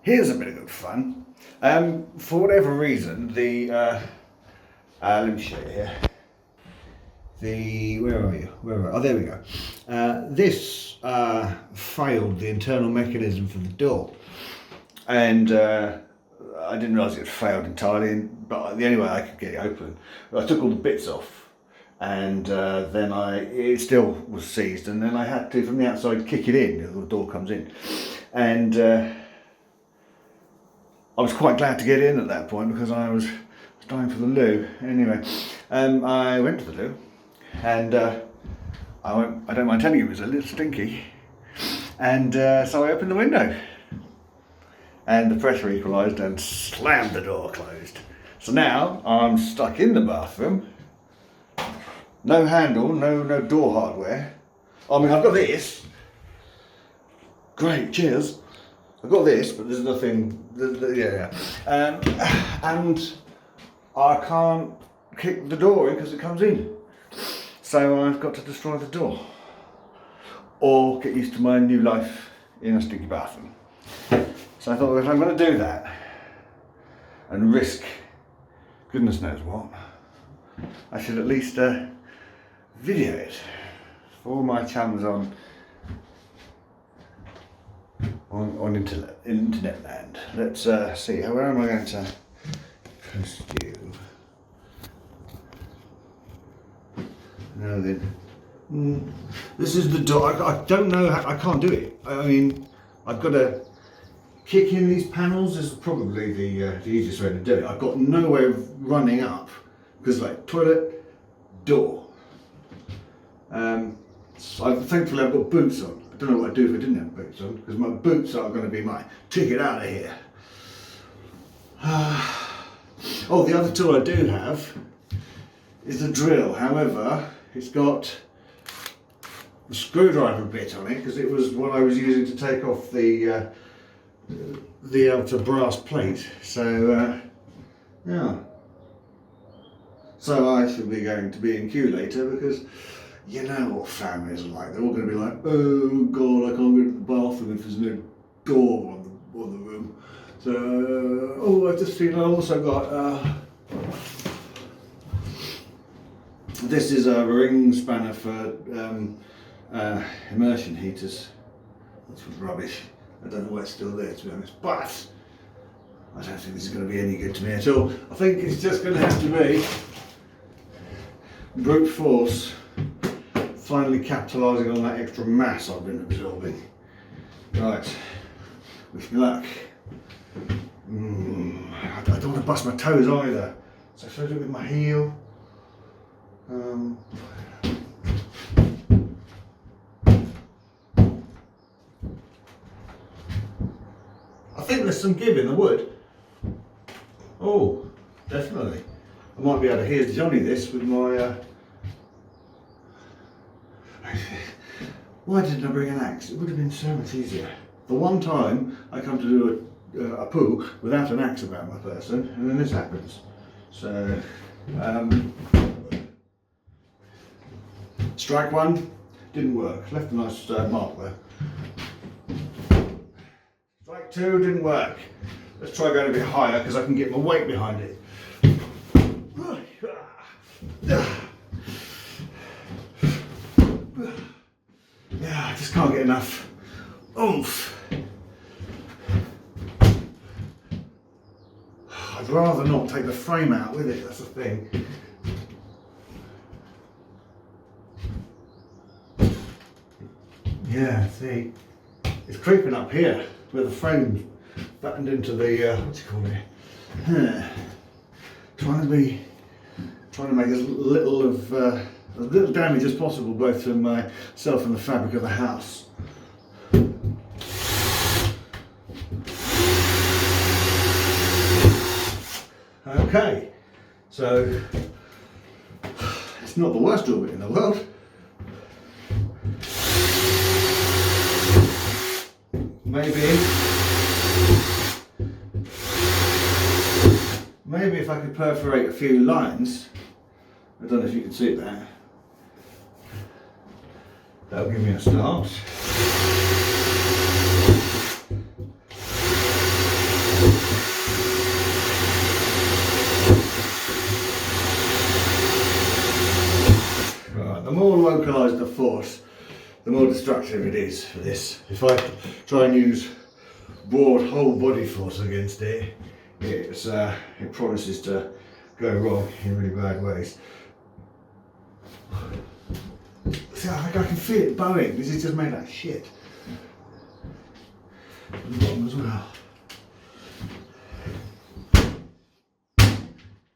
Here's a bit of good fun. For whatever reason, let me show you here. Where are you? Oh, there we go. This failed the internal mechanism for the door, and I didn't realise it had failed entirely. But the only way I could get it open, I took all the bits off, and then it still was seized, and then I had to from the outside kick it in. The door comes in, and I was quite glad to get in at that point because I was dying for the loo. Anyway, I went to the loo, and I don't mind telling you, it was a little stinky, and so I opened the window, and the pressure equalised and slammed the door closed. So now I'm stuck in the bathroom, no handle, no door hardware. I mean, I've got this. Great, cheers. I've got this, but there's nothing. And I can't kick the door in because it comes in. So I've got to destroy the door, or get used to my new life in a stinky bathroom. So I thought, if I'm going to do that and risk goodness knows what, I should at least video it for all my chums on internet land. Let's see, where am I going to post you? Now then, this is the door. I don't know how, I can't do it. I mean, I've got to kick in these panels. This is probably the easiest way to do it. I've got no way of running up because, like, toilet, door. So thankfully I've got boots on. I don't know what I'd do if I didn't have boots on, because my boots are going to be my ticket out of here. Oh, the other tool I do have is the drill. However, it's got the screwdriver bit on it because it was what I was using to take off the outer brass plate. So yeah. So I should be going to B&Q later because you know what families are like. They're all going to be like, oh God, I can't go to the bathroom if there's no door on the room. So, I've just seen, I also got, this is a ring spanner for immersion heaters, which was rubbish. I don't know why it's still there, to be honest, but I don't think this is going to be any good to me at all. I think it's just going to have to be brute force, finally capitalising on that extra mass I've been absorbing. Right, wish me luck. I don't want to bust my toes either, so should I do it with my heel? I think there's some give in the wood. Oh, definitely. I might be able to hear Johnny this with my why didn't I bring an axe? It would have been so much easier. The one time I come to do a poo without an axe about my person, and then this happens. So, strike one, didn't work. Left a nice mark there. Strike two, didn't work. Let's try going a bit higher because I can get my weight behind it. Yeah, I just can't get enough oomph. I'd rather not take the frame out with it, that's the thing. Yeah, see, it's creeping up here where the frame's buttoned into the, what do you call it? Trying to make as little damage as possible, both to myself and the fabric of the house. Okay, so it's not the worst orbit in the world. Maybe if I could perforate a few lines, I don't know if you can see that, that'll give me a start. destructive it is for this. If I try and use broad whole body force against it, it promises to go wrong in really bad ways. See, I think I can feel it bowing. This is just made like shit. And the bottom as well.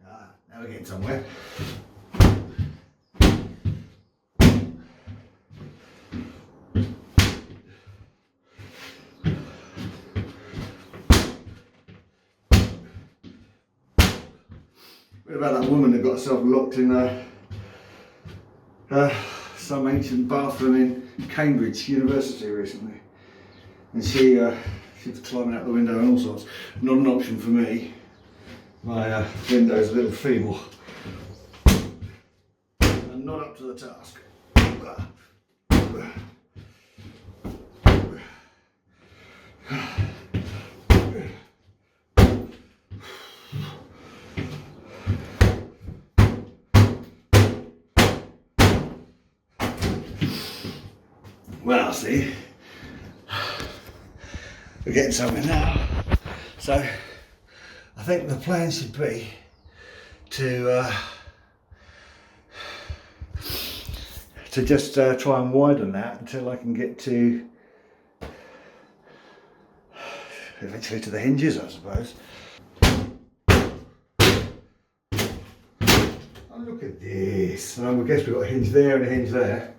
Now we're getting somewhere. What about that woman that got herself locked in some ancient bathroom in Cambridge University recently? And she was climbing out the window and all sorts. Not an option for me. My window's a little feeble. And not up to the task. Well, see, we're getting somewhere now. So, I think the plan should be to just try and widen that until I can get to eventually to the hinges, I suppose. Oh, look at this! I guess we've got a hinge there and a hinge there.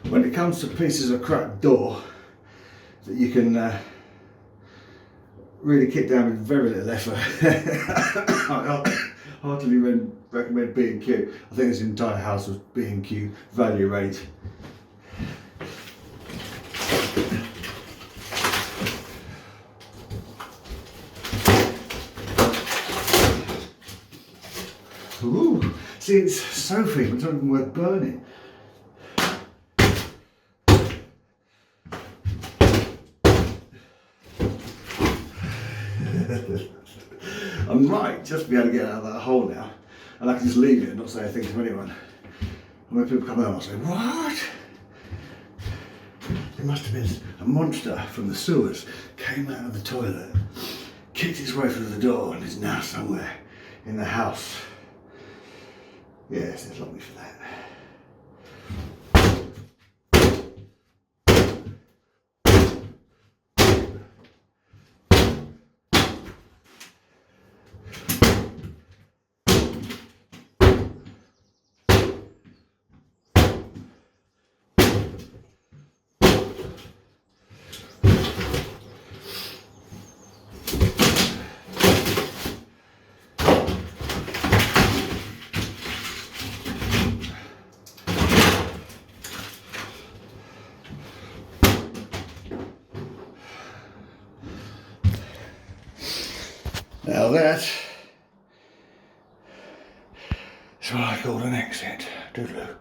When it comes to pieces of cracked door that you can really kick down with very little effort, I heartily recommend B&Q. I think this entire house was B&Q value range. Ooh, see, it's Sophie, it's not even worth burning. I might just be able to get out of that hole now, and I can just leave it and not say a thing to anyone. And when people come home, I'll say, "What? There must have been a monster from the sewers, came out of the toilet, kicked his way through the door, and is now somewhere in the house." Yes, there's locked me for that. Now that is what I call an exit. Doodaloo.